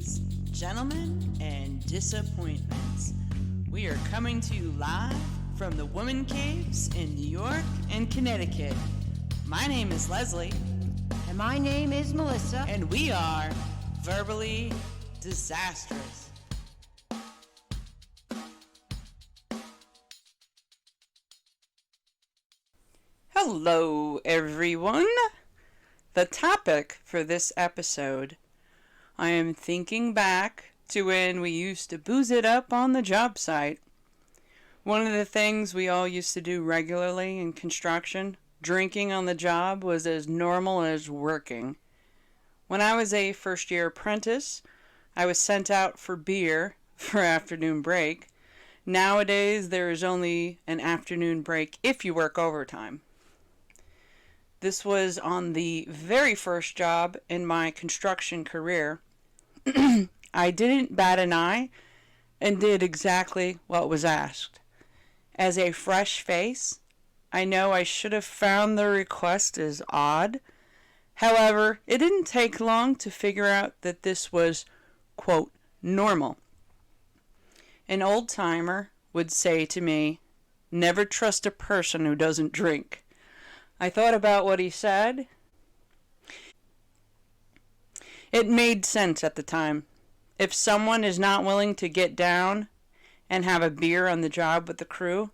Ladies, gentlemen, and disappointments. We are coming to you live from the Woman Caves in New York and Connecticut. My name is Leslie. And my name is Melissa. And we are verbally disastrous. Hello, everyone. The topic for this episode, I am thinking back to when we used to booze it up on the job site. One of the things we all used to do regularly in construction, drinking on the job, was as normal as working. When I was a first-year apprentice, I was sent out for beer for afternoon break. Nowadays, there is only an afternoon break if you work overtime. This was on the very first job in my construction career. I didn't bat an eye and did exactly what was asked. As a fresh face, I know I should have found the request as odd. However, it didn't take long to figure out that this was, quote, normal. An old-timer would say to me, "Never trust a person who doesn't drink." I thought about what he said. It made sense at the time. If someone is not willing to get down and have a beer on the job with the crew,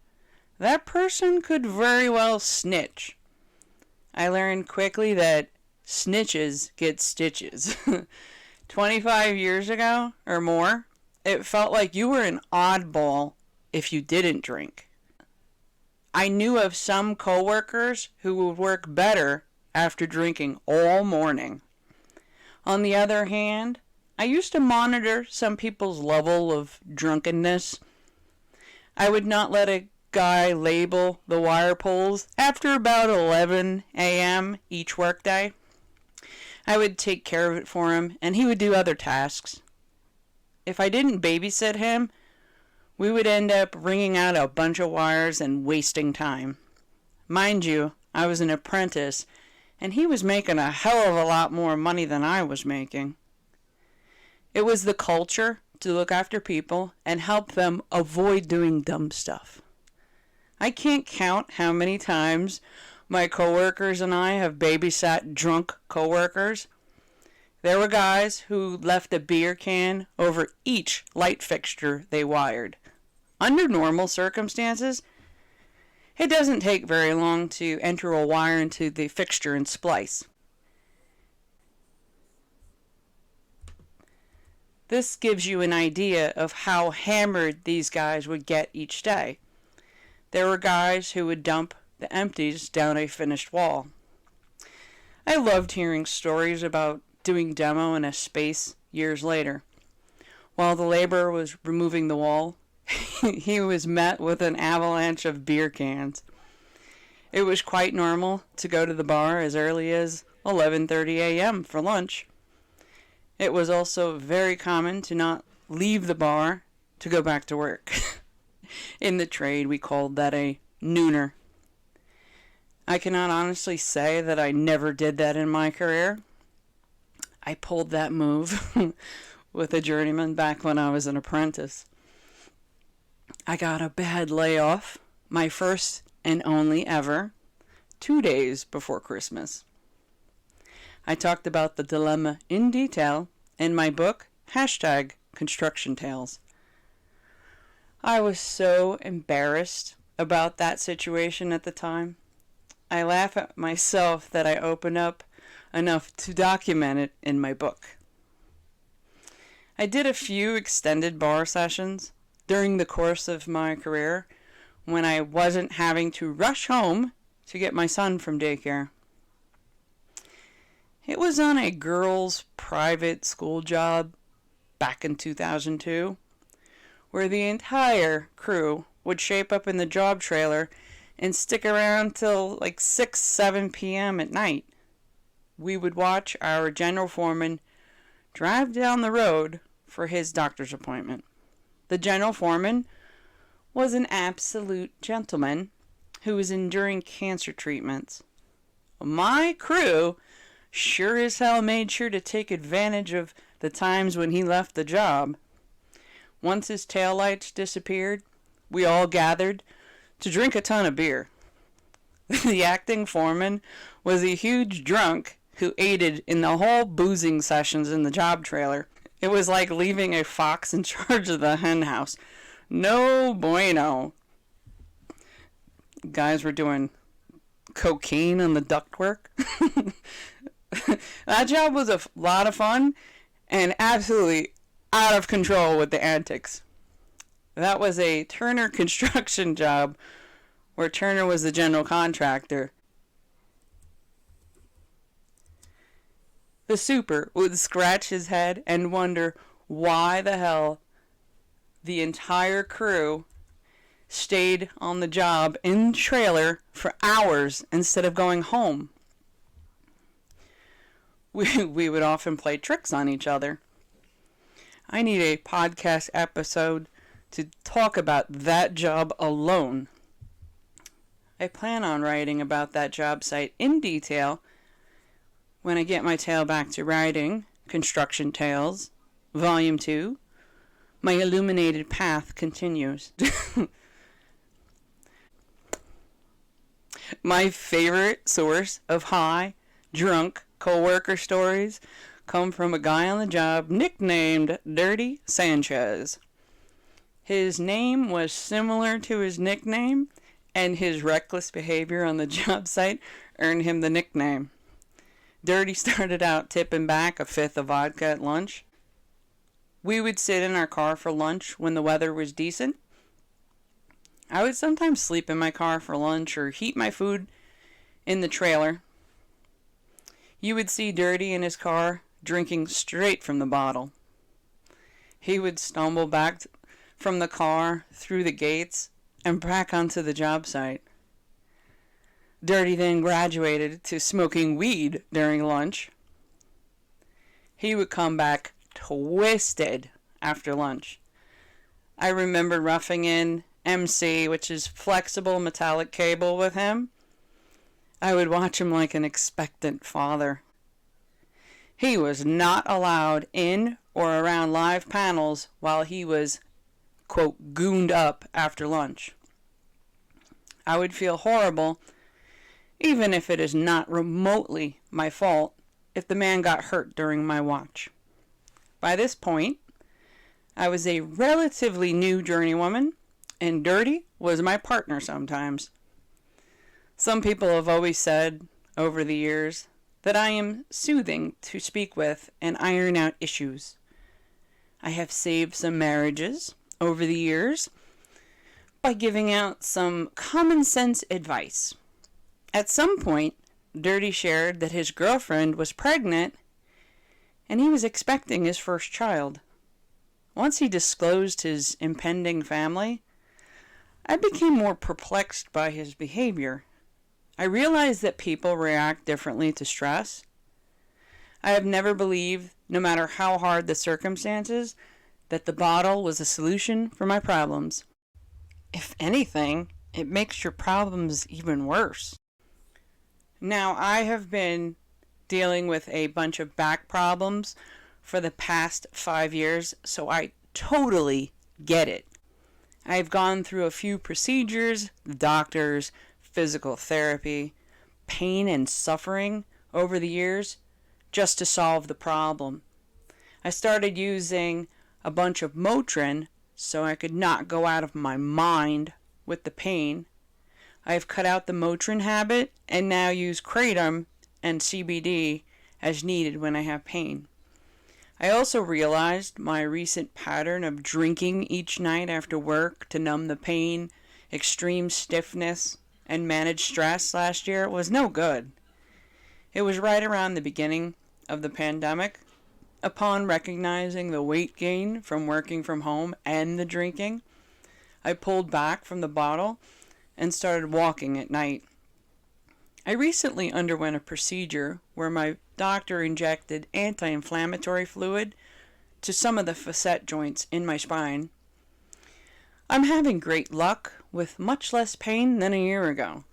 that person could very well snitch. I learned quickly that snitches get stitches. 25 years ago or more, it felt like you were an oddball if you didn't drink. I knew of some coworkers who would work better after drinking all morning. On the other hand, I used to monitor some people's level of drunkenness. I would not let a guy label the wire pulls after about 11 a.m. each workday. I would take care of it for him, and he would do other tasks. If I didn't babysit him, we would end up wringing out a bunch of wires and wasting time. Mind you, I was an apprentice, and he was making a hell of a lot more money than I was making. It was the culture to look after people and help them avoid doing dumb stuff. I can't count how many times my coworkers and I have babysat drunk coworkers. There were guys who left a beer can over each light fixture they wired. Under normal circumstances, it doesn't take very long to enter a wire into the fixture and splice. This gives you an idea of how hammered these guys would get each day. There were guys who would dump the empties down a finished wall. I loved hearing stories about doing demo in a space years later. While the laborer was removing the wall, he was met with an avalanche of beer cans. It was quite normal to go to the bar as early as 11:30 a.m. for lunch. It was also very common to not leave the bar to go back to work. In the trade, we called that a nooner. I cannot honestly say that I never did that in my career. I pulled that move with a journeyman back when I was an apprentice. I got a bad layoff, my first and only ever, 2 days before Christmas. I talked about the dilemma in detail in my book, #Construction Tales. I was so embarrassed about that situation at the time. I laugh at myself that I opened up enough to document it in my book. I did a few extended bar sessions during the course of my career when I wasn't having to rush home to get my son from daycare. It was on a girls' private school job back in 2002, where the entire crew would shape up in the job trailer and stick around till like 6, 7 p.m. at night. We would watch our general foreman drive down the road for his doctor's appointment. The general foreman was an absolute gentleman who was enduring cancer treatments. My crew sure as hell made sure to take advantage of the times when he left the job. Once his taillights disappeared, we all gathered to drink a ton of beer. The acting foreman was a huge drunk who aided in the whole boozing sessions in the job trailer. It was like leaving a fox in charge of the hen house. No bueno. Guys were doing cocaine on the ductwork. That job was a lot of fun and absolutely out of control with the antics. That was a Turner construction job where Turner was the general contractor. The super would scratch his head and wonder why the hell the entire crew stayed on the job in the trailer for hours instead of going home. We would often play tricks on each other. I need a podcast episode to talk about that job alone. I plan on writing about that job site in detail when I get my tail back to writing Construction Tales, Volume 2. My illuminated path continues. My favorite source of high, drunk co-worker stories come from a guy on the job nicknamed Dirty Sanchez. His name was similar to his nickname, and his reckless behavior on the job site earned him the nickname. Dirty started out tipping back a fifth of vodka at lunch. We would sit in our car for lunch when the weather was decent. I would sometimes sleep in my car for lunch or heat my food in the trailer. You would see Dirty in his car drinking straight from the bottle. He would stumble back from the car through the gates and back onto the job site. Dirty then graduated to smoking weed during lunch. He would come back twisted after lunch. I remember roughing in MC, which is flexible metallic cable, with him. I would watch him like an expectant father. He was not allowed in or around live panels while he was, quote, gooned up after lunch. I would feel horrible, even if it is not remotely my fault, if the man got hurt during my watch. By this point, I was a relatively new journeywoman, and Dirty was my partner sometimes. Some people have always said over the years that I am soothing to speak with and iron out issues. I have saved some marriages over the years by giving out some common sense advice. At some point, Dirty shared that his girlfriend was pregnant and he was expecting his first child. Once he disclosed his impending family, I became more perplexed by his behavior. I realized that people react differently to stress. I have never believed, no matter how hard the circumstances, that the bottle was a solution for my problems. If anything, it makes your problems even worse. Now, I have been dealing with a bunch of back problems for the past 5 years, so I totally get it. I've gone through a few procedures, doctors, physical therapy, pain and suffering over the years just to solve the problem. I started using a bunch of Motrin so I could not go out of my mind with the pain. I've cut out the Motrin habit and now use Kratom and CBD as needed when I have pain. I also realized my recent pattern of drinking each night after work to numb the pain, extreme stiffness, and manage stress last year was no good. It was right around the beginning of the pandemic, upon recognizing the weight gain from working from home and the drinking, I pulled back from the bottle and started walking at night. I recently underwent a procedure where my doctor injected anti-inflammatory fluid to some of the facet joints in my spine. I'm having great luck with much less pain than a year ago.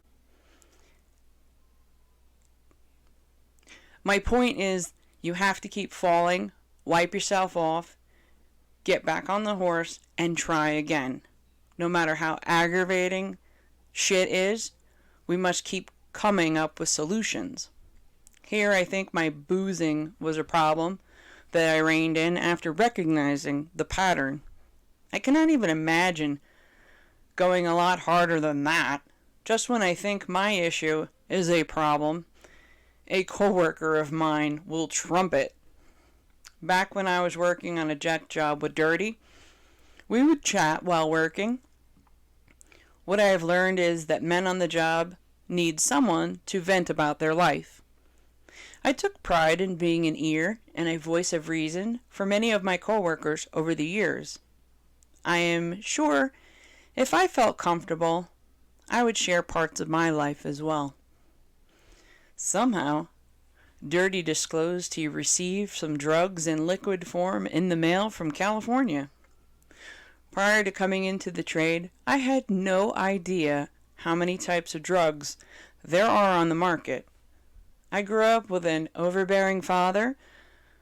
My point is, you have to keep falling, wipe yourself off, get back on the horse, and try again. No matter how aggravating shit is, we must keep coming up with solutions. Here, I think my boozing was a problem that I reined in after recognizing the pattern. I cannot even imagine going a lot harder than that. Just when I think my issue is a problem, a coworker of mine will trump it. Back when I was working on a jet job with Dirty, we would chat while working. What I have learned is that men on the job need someone to vent about their life. I took pride in being an ear and a voice of reason for many of my coworkers over the years. I am sure if I felt comfortable, I would share parts of my life as well. Somehow, Dirty disclosed he received some drugs in liquid form in the mail from California. Prior to coming into the trade, I had no idea how many types of drugs there are on the market. I grew up with an overbearing father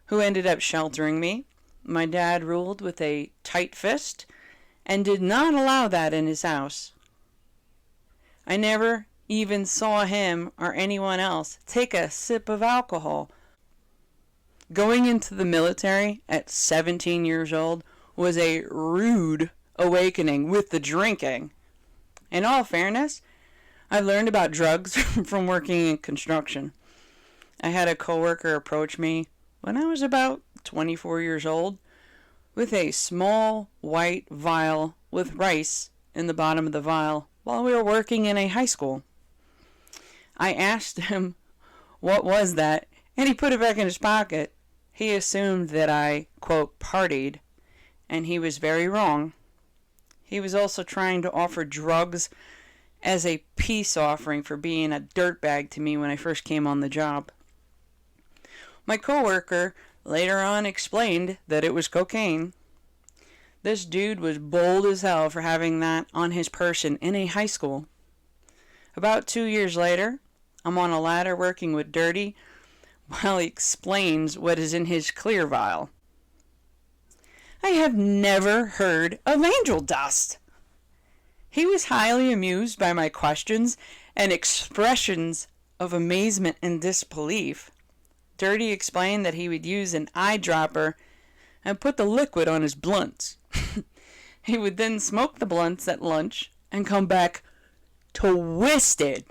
who ended up sheltering me. My dad ruled with a tight fist and did not allow that in his house. I never even saw him or anyone else take a sip of alcohol. Going into the military at 17 years old was a rude awakening with the drinking. In all fairness, I learned about drugs from working in construction. I had a coworker approach me when I was about 24 years old with a small white vial with rice in the bottom of the vial while we were working in a high school. I asked him what was that, and he put it back in his pocket. He assumed that I, quote, partied, and he was very wrong. He was also trying to offer drugs as a peace offering for being a dirtbag to me when I first came on the job. My coworker later on explained that it was cocaine. This dude was bold as hell for having that on his person in a high school. About 2 years later, I'm on a ladder working with Dirty while he explains what is in his clear vial. I have never heard of angel dust. He was highly amused by my questions and expressions of amazement and disbelief. Dirty explained that he would use an eyedropper and put the liquid on his blunts. He would then smoke the blunts at lunch and come back twisted.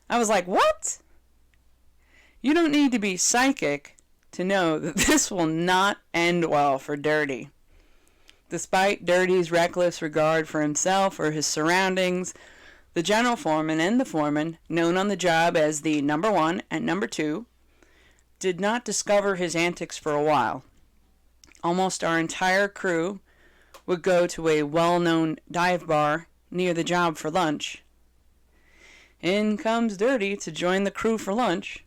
I was like, what? You don't need to be psychic to know that this will not end well for Dirty. Despite Dirty's reckless regard for himself or his surroundings, the general foreman and the foreman, known on the job as the number 1 and number 2, did not discover his antics for a while. Almost our entire crew would go to a well-known dive bar near the job for lunch. In comes Dirty to join the crew for lunch.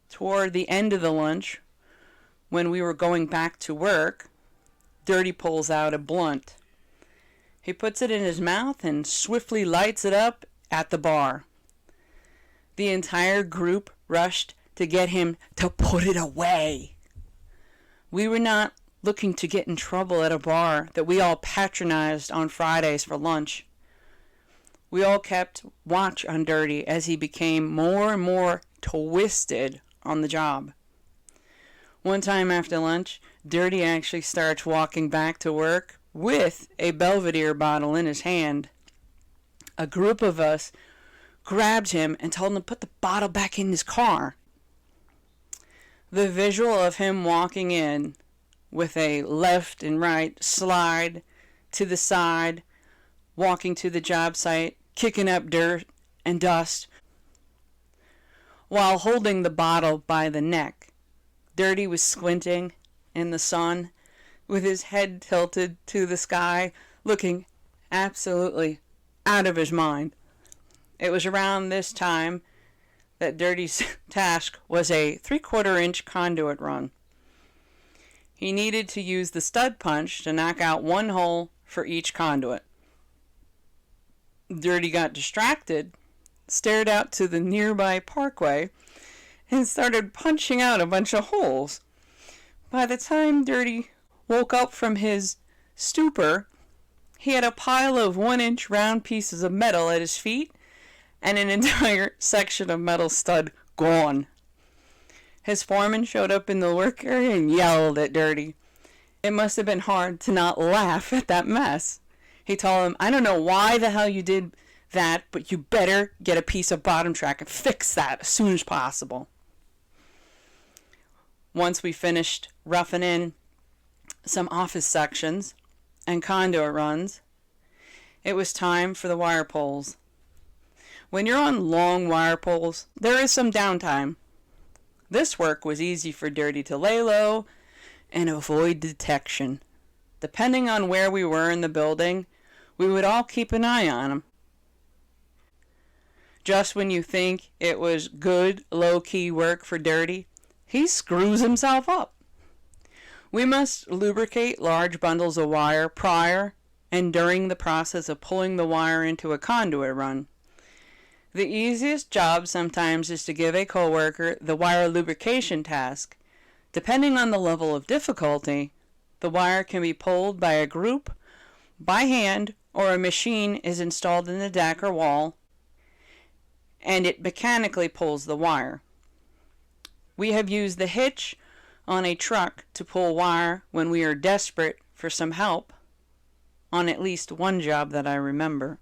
Toward the end of the lunch, when we were going back to work, Dirty pulls out a blunt. He puts it in his mouth and swiftly lights it up at the bar. The entire group rushed to get him to put it away. We were not looking to get in trouble at a bar that we all patronized on Fridays for lunch. We all kept watch on Dirty as he became more and more twisted on the job. One time after lunch, Dirty actually starts walking back to work with a Belvedere bottle in his hand. A group of us grabbed him and told him to put the bottle back in his car. The visual of him walking in with a left and right slide to the side, walking to the job site, kicking up dirt and dust, while holding the bottle by the neck. Dirty was squinting in the sun with his head tilted to the sky, looking absolutely out of his mind. It was around this time that Dirty's task was a 3/4 inch conduit run. He needed to use the stud punch to knock out one hole for each conduit. Dirty got distracted, stared out to the nearby parkway, and started punching out a bunch of holes. By the time Dirty woke up from his stupor, he had a pile of 1-inch round pieces of metal at his feet and an entire section of metal stud gone. His foreman showed up in the work area and yelled at Dirty. It must have been hard to not laugh at that mess. He told him, "I don't know why the hell you did that, but you better get a piece of bottom track and fix that as soon as possible." Once we finished roughing in some office sections and conduit runs, it was time for the wire pulls. When you're on long wire pulls, there is some downtime. This work was easy for Dirty to lay low and avoid detection. Depending on where we were in the building, we would all keep an eye on him. Just when you think it was good, low-key work for Dirty, he screws himself up. We must lubricate large bundles of wire prior and during the process of pulling the wire into a conduit run. The easiest job sometimes is to give a coworker the wire lubrication task. Depending on the level of difficulty, the wire can be pulled by a group, by hand, or a machine is installed in the deck or wall, and it mechanically pulls the wire. We have used the hitch on a truck to pull wire when we are desperate for some help, on at least one job that I remember.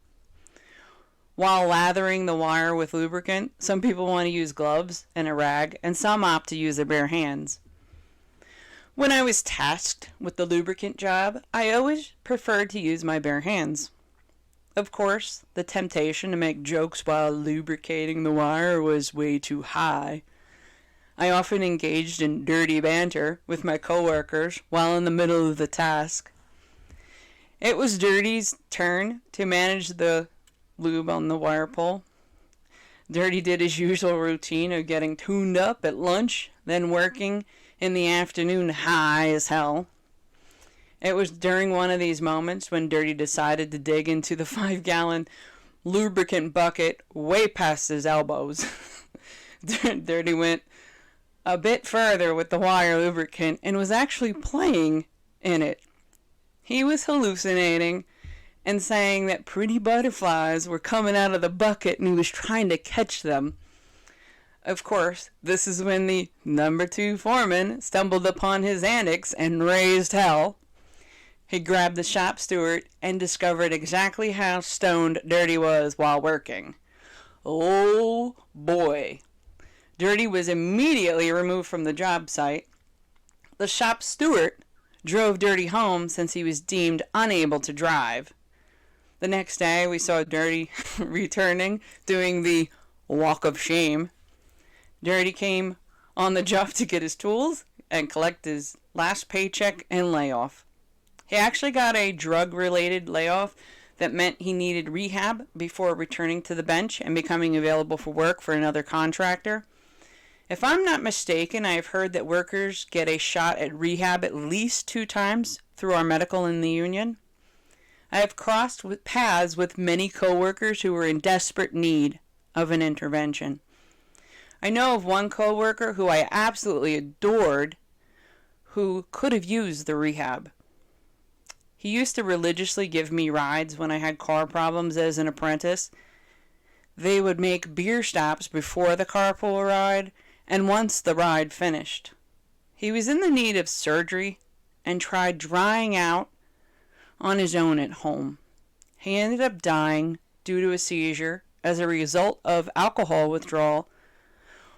While lathering the wire with lubricant, some people want to use gloves and a rag, and some opt to use their bare hands. When I was tasked with the lubricant job, I always preferred to use my bare hands. Of course, the temptation to make jokes while lubricating the wire was way too high. I often engaged in dirty banter with my coworkers while in the middle of the task. It was Dirty's turn to manage the lube on the wire pull. Dirty did his usual routine of getting tuned up at lunch, then working in the afternoon high as hell. It was during one of these moments when Dirty decided to dig into the 5-gallon lubricant bucket way past his elbows. Dirty went a bit further with the wire lubricant and was actually playing in it. He was hallucinating and saying that pretty butterflies were coming out of the bucket and he was trying to catch them. Of course, this is when the number 2 foreman stumbled upon his antics and raised hell. He grabbed the shop steward and discovered exactly how stoned Dirty was while working. Oh boy. Dirty was immediately removed from the job site. The shop steward drove Dirty home since he was deemed unable to drive. The next day we saw Dirty returning, doing the walk of shame. Dirty came on the job to get his tools and collect his last paycheck and layoff. He actually got a drug-related layoff that meant he needed rehab before returning to the bench and becoming available for work for another contractor. If I'm not mistaken, I have heard that workers get a shot at rehab at least 2 times through our medical in the union. I have crossed paths with many coworkers who were in desperate need of an intervention. I know of one coworker who I absolutely adored who could have used the rehab. He used to religiously give me rides when I had car problems as an apprentice. They would make beer stops before the carpool ride and once the ride finished. He was in the need of surgery and tried drying out on his own at home. He ended up dying due to a seizure as a result of alcohol withdrawal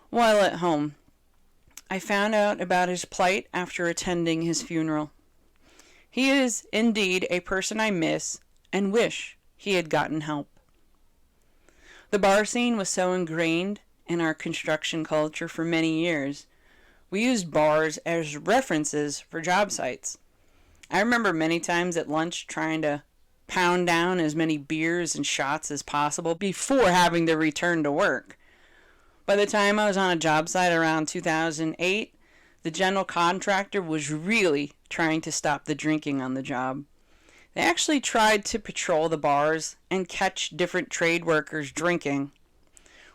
while at home. I found out about his plight after attending his funeral. He is indeed a person I miss and wish he had gotten help. The bar scene was so ingrained in our construction culture for many years. We used bars as references for job sites. I remember many times at lunch trying to pound down as many beers and shots as possible before having to return to work. By the time I was on a job site around 2008, the general contractor was really trying to stop the drinking on the job. They actually tried to patrol the bars and catch different trade workers drinking.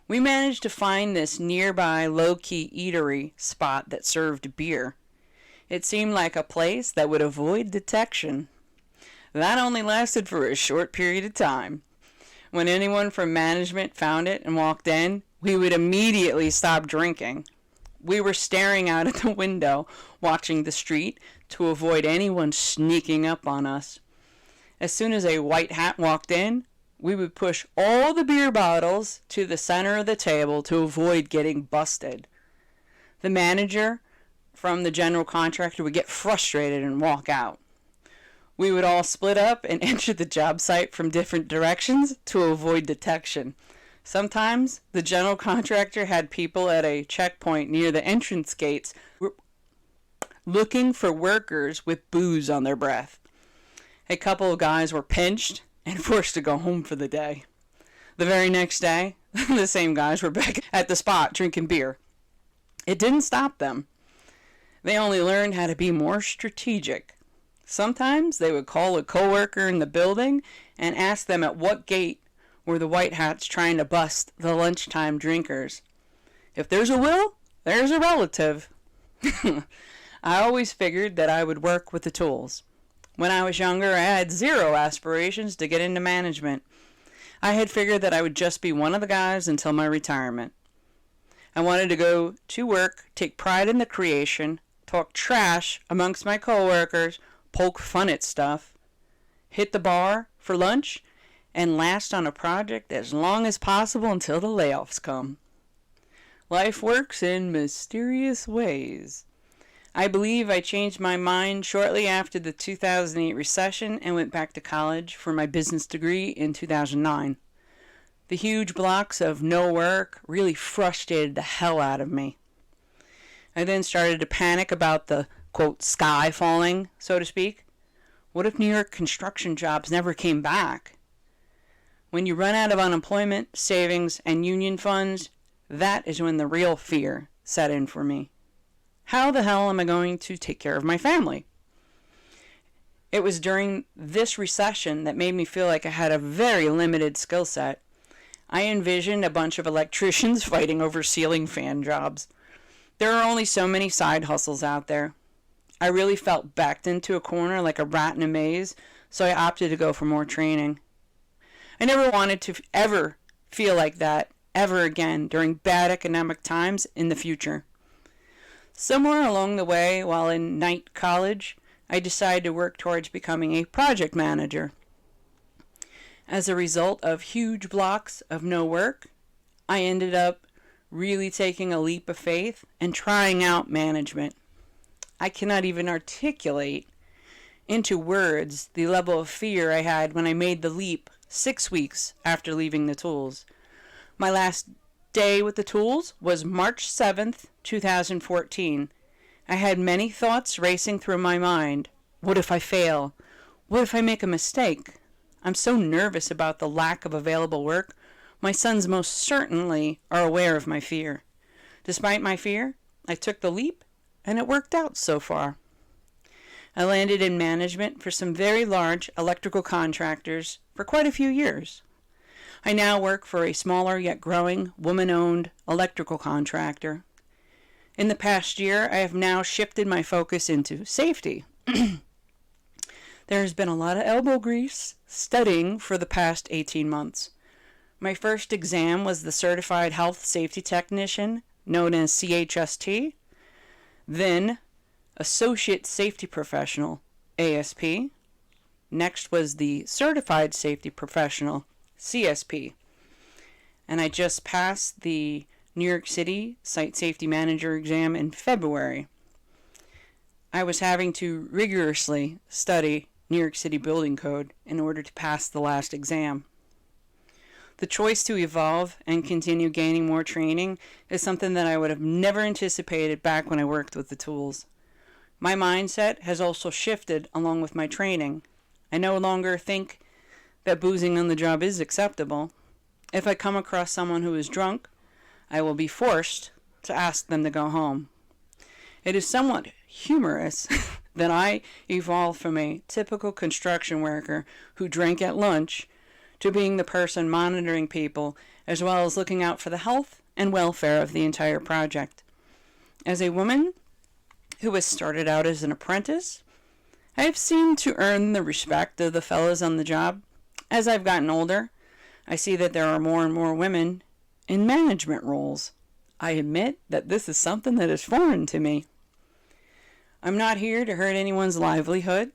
We managed to find this nearby low-key eatery spot that served beer. It seemed like a place that would avoid detection. That only lasted for a short period of time. When anyone from management found it and walked in, we would immediately stop drinking. We were staring out at the window, watching the street to avoid anyone sneaking up on us. As soon as a white hat walked in, we would push all the beer bottles to the center of the table to avoid getting busted. The manager from the general contractor would get frustrated and walk out. We would all split up and enter the job site from different directions to avoid detection. Sometimes the general contractor had people at a checkpoint near the entrance gates looking for workers with booze on their breath. A couple of guys were pinched and forced to go home for the day. The very next day, the same guys were back at the spot drinking beer. It didn't stop them. They only learned how to be more strategic. Sometimes they would call a coworker in the building and ask them at what gate were the white hats trying to bust the lunchtime drinkers. If there's a will, there's a relative. I always figured that I would work with the tools. When I was younger, I had zero aspirations to get into management. I had figured that I would just be one of the guys until my retirement. I wanted to go to work, take pride in the creation, talk trash amongst my coworkers, poke fun at stuff, hit the bar for lunch, and last on a project as long as possible until the layoffs come. Life works in mysterious ways. I believe I changed my mind shortly after the 2008 recession and went back to college for my business degree in 2009. The huge blocks of no work really frustrated the hell out of me. I then started to panic about the, quote, sky falling, so to speak. What if New York construction jobs never came back? When you run out of unemployment, savings, and union funds, that is when the real fear set in for me. How the hell am I going to take care of my family? It was during this recession that made me feel like I had a very limited skill set. I envisioned a bunch of electricians fighting over ceiling fan jobs. There are only so many side hustles out there. I really felt backed into a corner like a rat in a maze, so I opted to go for more training. I never wanted to ever feel like that ever again during bad economic times in the future. Somewhere along the way, while in night college, I decided to work towards becoming a project manager. As a result of huge blocks of no work, I ended up really taking a leap of faith and trying out management. I cannot even articulate into words the level of fear I had when I made the leap 6 weeks after leaving the tools. My last day with the tools was March 7th, 2014. I had many thoughts racing through my mind. What if I fail? What if I make a mistake? I'm so nervous about the lack of available work. My sons most certainly are aware of my fear. Despite my fear, I took the leap, and it worked out so far. I landed in management for some very large electrical contractors for quite a few years. I now work for a smaller yet growing woman-owned electrical contractor. In the past year, I have now shifted my focus into safety. There has been a lot of elbow grease studying for the past 18 months. My first exam was the Certified Health Safety Technician, known as CHST. Then, Associate Safety Professional, ASP. Next was the Certified Safety Professional, CSP. And I just passed the New York City Site Safety Manager exam in February. I was having to rigorously study New York City Building Code in order to pass the last exam. The choice to evolve and continue gaining more training is something that I would have never anticipated back when I worked with the tools. My mindset has also shifted along with my training. I no longer think that boozing on the job is acceptable. If I come across someone who is drunk, I will be forced to ask them to go home. It is somewhat humorous that I evolved from a typical construction worker who drank at lunch to being the person monitoring people as well as looking out for the health and welfare of the entire project. As a woman who has started out as an apprentice, I have seemed to earn the respect of the fellows on the job. As I've gotten older, I see that there are more and more women in management roles. I admit that this is something that is foreign to me. I'm not here to hurt anyone's livelihood.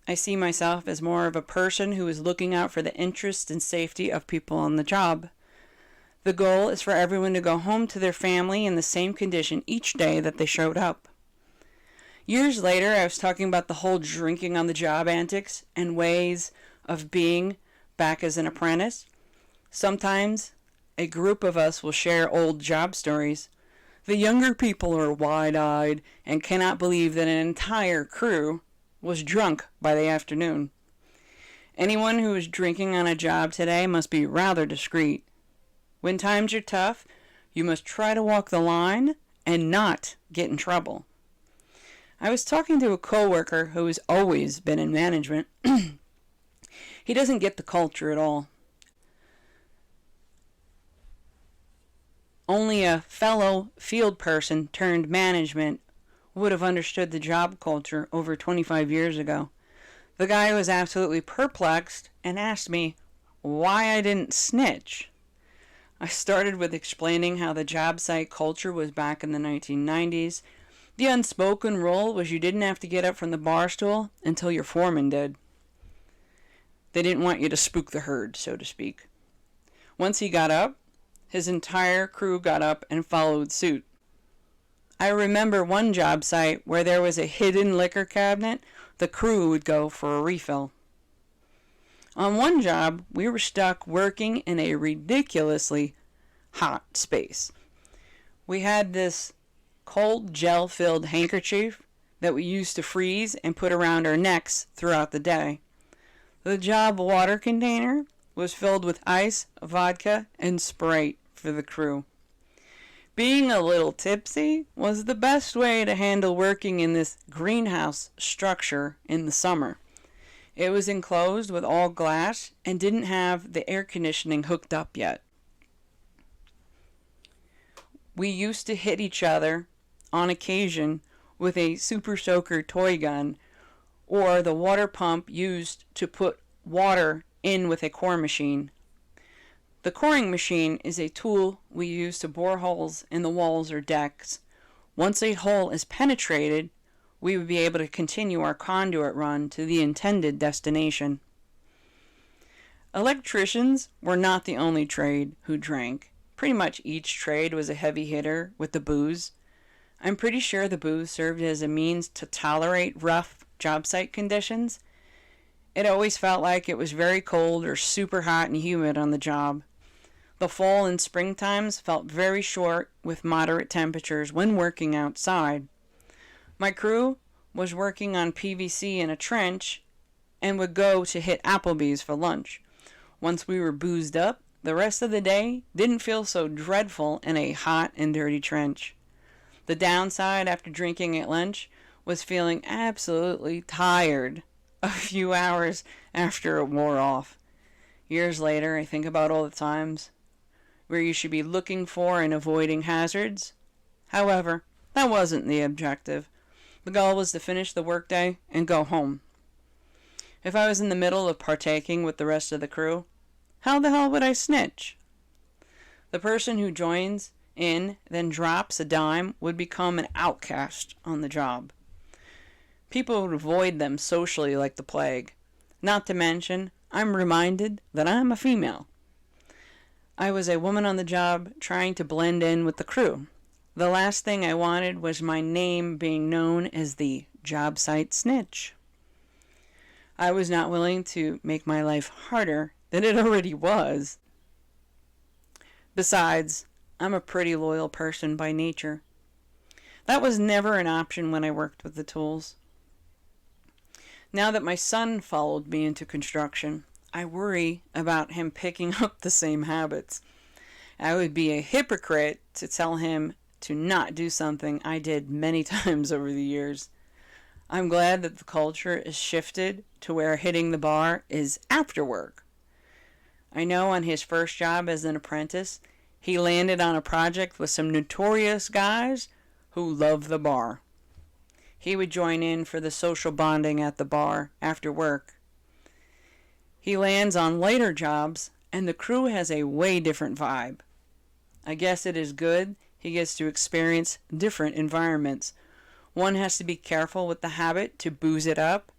I see myself as more of a person who is looking out for the interest and safety of people on the job. The goal is for everyone to go home to their family in the same condition each day that they showed up. Years later, I was talking about the whole drinking on the job antics and ways of being back as an apprentice. Sometimes a group of us will share old job stories. The younger people are wide-eyed and cannot believe that an entire crew was drunk by the afternoon. Anyone who is drinking on a job today must be rather discreet. When times are tough, you must try to walk the line and not get in trouble. I was talking to a coworker who has always been in management. He doesn't get the culture at all. Only a fellow field person turned management would have understood the job culture over 25 years ago. The guy was absolutely perplexed and asked me why I didn't snitch. I started with explaining how the job site culture was back in the 1990s. The unspoken rule was you didn't have to get up from the bar stool until your foreman did. They didn't want you to spook the herd, so to speak. Once he got up, his entire crew got up and followed suit. I remember one job site where there was a hidden liquor cabinet. The crew would go for a refill. On one job, we were stuck working in a ridiculously hot space. We had this cold gel-filled handkerchief that we used to freeze and put around our necks throughout the day. The job water container was filled with ice, vodka, and Sprite for the crew. Being a little tipsy was the best way to handle working in this greenhouse structure in the summer. It was enclosed with all glass and didn't have the air conditioning hooked up yet. We used to hit each other on occasion with a Super Soaker toy gun or the water pump used to put water in with a core machine. The coring machine is a tool we use to bore holes in the walls or decks. Once a hole is penetrated, we would be able to continue our conduit run to the intended destination. Electricians were not the only trade who drank. Pretty much each trade was a heavy hitter with the booze. I'm pretty sure the booze served as a means to tolerate rough job site conditions. It always felt like it was very cold or super hot and humid on the job. The fall and spring times felt very short with moderate temperatures when working outside. My crew was working on PVC in a trench and would go to hit Applebee's for lunch. Once we were boozed up, the rest of the day didn't feel so dreadful in a hot and dirty trench. The downside after drinking at lunch was feeling absolutely tired a few hours after it wore off. Years later, I think about all the times where you should be looking for and avoiding hazards. However, that wasn't the objective. The goal was to finish the workday and go home. If I was in the middle of partaking with the rest of the crew, how the hell would I snitch? The person who joins in, then drops a dime, would become an outcast on the job. People would avoid them socially like the plague. Not to mention, I'm reminded that I'm a female. I was a woman on the job trying to blend in with the crew. The last thing I wanted was my name being known as the job site snitch. I was not willing to make my life harder than it already was. Besides, I'm a pretty loyal person by nature. That was never an option when I worked with the tools. Now that my son followed me into construction, I worry about him picking up the same habits. I would be a hypocrite to tell him to not do something I did many times over the years. I'm glad that the culture is shifted to where hitting the bar is after work. I know on his first job as an apprentice, he landed on a project with some notorious guys who love the bar. He would join in for the social bonding at the bar after work. He lands on later jobs, and the crew has a way different vibe. I guess it is good he gets to experience different environments. One has to be careful with the habit to booze it up,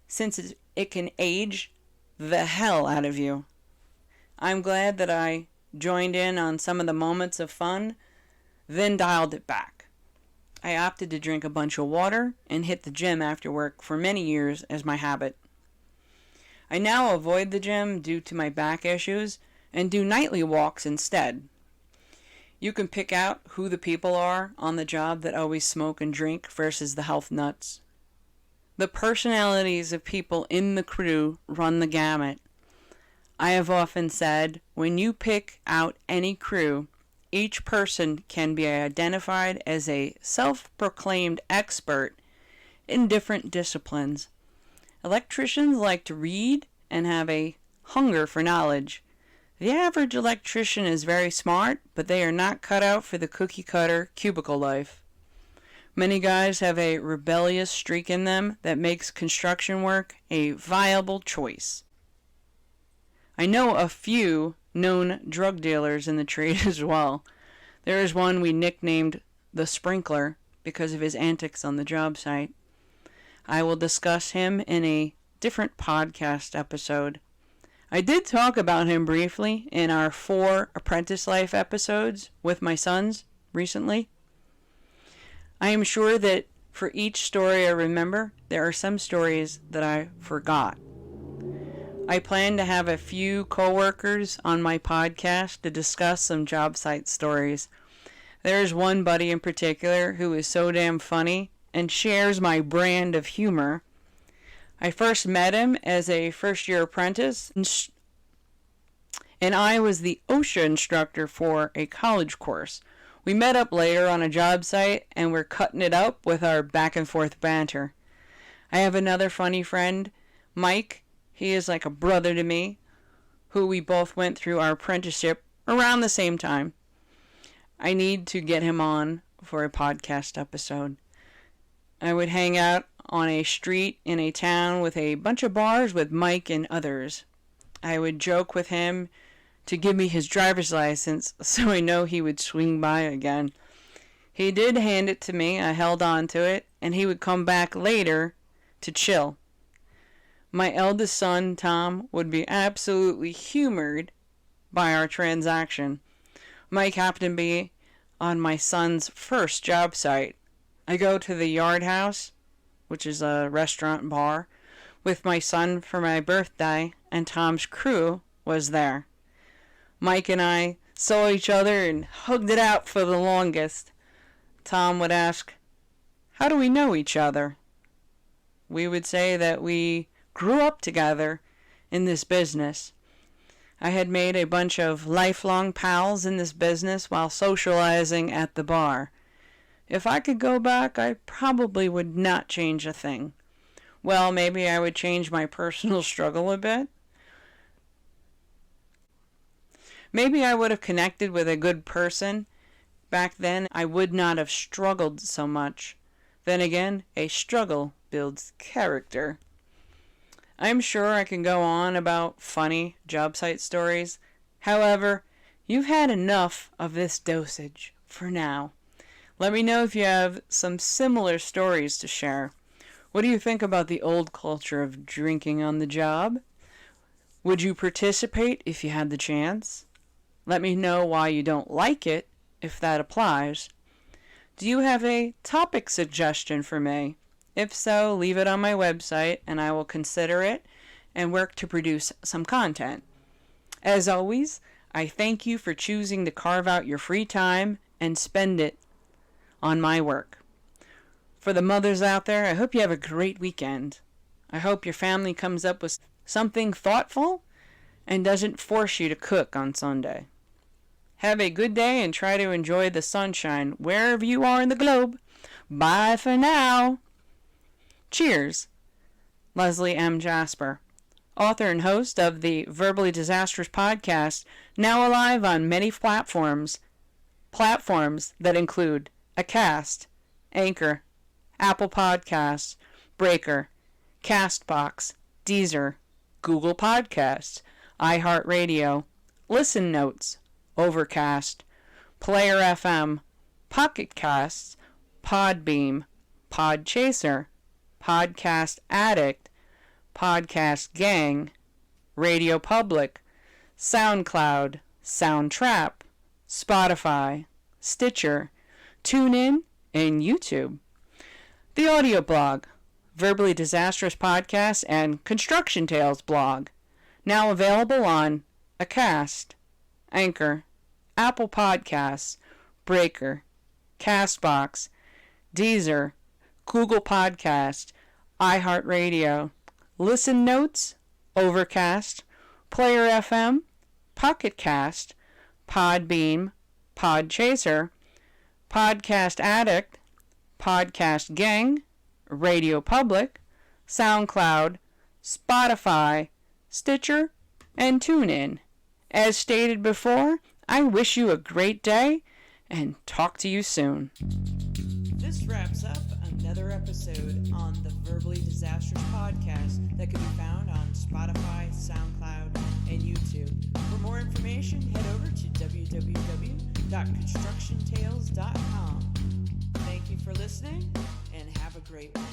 since it can age the hell out of you. I'm glad that I joined in on some of the moments of fun, then dialed it back. I opted to drink a bunch of water and hit the gym after work for many years as my habit. I now avoid the gym due to my back issues and do nightly walks instead. You can pick out who the people are on the job that always smoke and drink versus the health nuts. The personalities of people in the crew run the gamut. I have often said, when you pick out any crew, each person can be identified as a self-proclaimed expert in different disciplines. Electricians like to read and have a hunger for knowledge. The average electrician is very smart, but they are not cut out for the cookie-cutter cubicle life. Many guys have a rebellious streak in them that makes construction work a viable choice. I know a few known drug dealers in the trade as well. There is one we nicknamed the Sprinkler because of his antics on the job site. I will discuss him in a different podcast episode. I did talk about him briefly in our 4 apprentice life episodes with my sons recently. I am sure that for each story I remember, there are some stories that I forgot. I plan to have a few coworkers on my podcast to discuss some job site stories. There is one buddy in particular who is so damn funny and shares my brand of humor. I first met him as a first-year apprentice, and I was the OSHA instructor for a college course. We met up later on a job site, and we're cutting it up with our back-and-forth banter. I have another funny friend, Mike. He is like a brother to me, who we both went through our apprenticeship around the same time. I need to get him on for a podcast episode. I would hang out on a street in a town with a bunch of bars with Mike and others. I would joke with him to give me his driver's license so I know he would swing by again. He did hand it to me. I held on to it, and he would come back later to chill. My eldest son, Tom, would be absolutely humored by our transaction. Mike happened to be on my son's first job site. I go to the Yard House, which is a restaurant bar, with my son for my birthday, and Tom's crew was there. Mike and I saw each other and hugged it out for the longest. Tom would ask, "How do we know each other?" We would say that we grew up together in this business. I had made a bunch of lifelong pals in this business while socializing at the bar. If I could go back, I probably would not change a thing. Well, maybe I would change my personal struggle a bit. Maybe I would have connected with a good person. Back then, I would not have struggled so much. Then again, a struggle builds character. I'm sure I can go on about funny job site stories. However, you've had enough of this dosage for now. Let me know if you have some similar stories to share. What do you think about the old culture of drinking on the job? Would you participate if you had the chance? Let me know why you don't like it, if that applies. Do you have a topic suggestion for me? If so, leave it on my website and I will consider it and work to produce some content. As always, I thank you for choosing to carve out your free time and spend it on my work. For the mothers out there, I hope you have a great weekend. I hope your family comes up with something thoughtful and doesn't force you to cook on Sunday. Have a good day and try to enjoy the sunshine wherever you are in the globe. Bye for now. Cheers. Leslie M. Jasper, author and host of the Verbally Disastrous podcast, now alive on many platforms that include Acast, Anchor, Apple Podcasts, Breaker, Castbox, Deezer, Google Podcasts, iHeartRadio, Listen Notes, Overcast, Player FM, Pocket Casts, Podbeam, Podchaser, Podcast Addict, Podcast Gang, Radio Public, SoundCloud, Soundtrap, Spotify, Stitcher, TuneIn, and YouTube. The audio blog, Verbally Disastrous Podcast, and Construction Tales blog, now available on Acast, Anchor, Apple Podcasts, Breaker, Castbox, Deezer, Google Podcasts, iHeartRadio, Listen Notes, Overcast, Player FM, Pocket Cast, Podbeam, Podchaser, Podcast Addict, Podcast Gang, Radio Public, SoundCloud, Spotify, Stitcher, and TuneIn. As stated before, I wish you a great day and talk to you soon. This wraps up another episode on the Verbally Disastrous podcast that can be found on Spotify, SoundCloud, and YouTube. For more information, head over to www.constructiontales.com. Thank you for listening and have a great one.